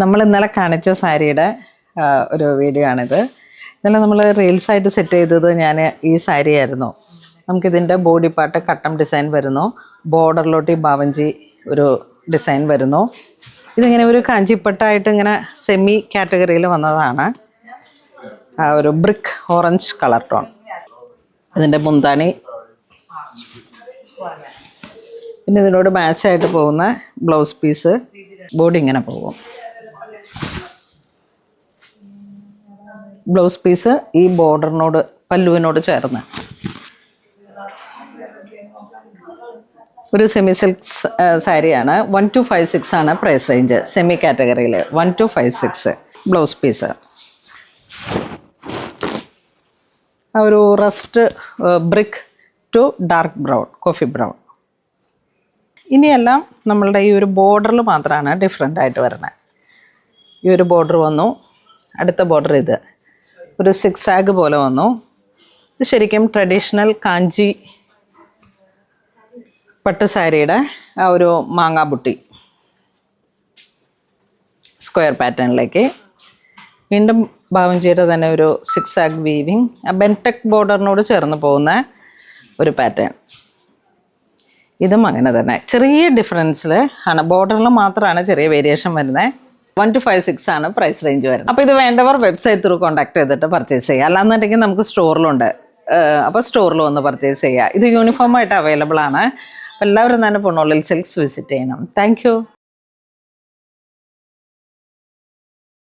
നമ്മൾ ഇന്നലെ കാണിച്ച സാരിയുടെ ഒരു വീഡിയോ ആണിത്. ഇന്നലെ നമ്മൾ റീൽസായിട്ട് സെറ്റ് ചെയ്തത് ഞാൻ ഈ സാരി ആയിരുന്നു. നമുക്കിതിൻ്റെ ബോഡി പാർട്ട് കട്ടം ഡിസൈൻ വരുന്നു, ബോർഡറിലോട്ട് ഈ ബാവഞ്ചി ഒരു ഡിസൈൻ വരുന്നു. ഇതിങ്ങനെ ഒരു കാഞ്ചിപ്പട്ടായിട്ട് ഇങ്ങനെ സെമി കാറ്റഗറിയിൽ വന്നതാണ്. ഒരു ബ്രിക്ക് ഓറഞ്ച് കളർ ടോൺ. ഇതിൻ്റെ മുന്താണി, പിന്നെ ഇതിനോട് മാച്ചായിട്ട് പോകുന്ന ബ്ലൗസ് പീസ്, ബോഡി ഇങ്ങനെ പോകും. ബ്ലൗസ് പീസ് ഈ ബോർഡറിനോട് പല്ലുവിനോട് ചേർന്ന് ഒരു സെമി സിൽക്ക് സാരിയാണ്. 1256 ആണ് പ്രൈസ് റേഞ്ച്. സെമി കാറ്റഗറിയിൽ 1256. ബ്ലൗസ് പീസ് ഒരു rust brick to dark brown, coffee brown. ഇനിയെല്ലാം നമ്മളുടെ ഈ ഒരു ബോർഡറിൽ മാത്രമാണ് ഡിഫറെൻ്റ് ആയിട്ട് വരുന്നത്. ഈ ഒരു ബോർഡർ വന്നു, അടുത്ത ബോർഡർ ഇത് ഒരു സിക്സാഗ് പോലെ വന്നു. ഇത് ശരിക്കും ട്രഡീഷണൽ കാഞ്ചി പട്ട് സാരിയുടെ ആ ഒരു മാങ്ങാബുട്ടി സ്ക്വയർ പാറ്റേണിലേക്ക്. വീണ്ടും ബാവഞ്ചിയുടെ തന്നെ ഒരു സിക്സാഗ് വീവിങ്, ബെൻടെക് ബോർഡറിനോട് ചേർന്ന് പോകുന്ന ഒരു പാറ്റേൺ. ഇതും അങ്ങനെ തന്നെ ചെറിയ ഡിഫറൻസിൽ ആണ്, ബോർഡറിൽ മാത്രമാണ് ചെറിയ വേരിയേഷൻ വരുന്നത്. 1256 ആണ് പ്രൈസ് റേഞ്ച് വരുന്നത്. അപ്പോൾ ഇത് വേണ്ടവർ വെബ്സൈറ്റ് ത്രൂ കോൺടാക്ട് ചെയ്തിട്ട് പർച്ചേസ് ചെയ്യുക. അല്ലാന്നുണ്ടെങ്കിൽ നമുക്ക് സ്റ്റോറിലുണ്ട്, അപ്പോൾ സ്റ്റോറിൽ വന്ന് പർച്ചേസ് ചെയ്യുക. ഇത് യൂണിഫോമായിട്ട് അവൈലബിൾ ആണ്. അപ്പോൾ എല്ലാവരും തന്നെ പൊന്നോളിൽ സിൽക്സ് വിസിറ്റ് ചെയ്യണം. താങ്ക്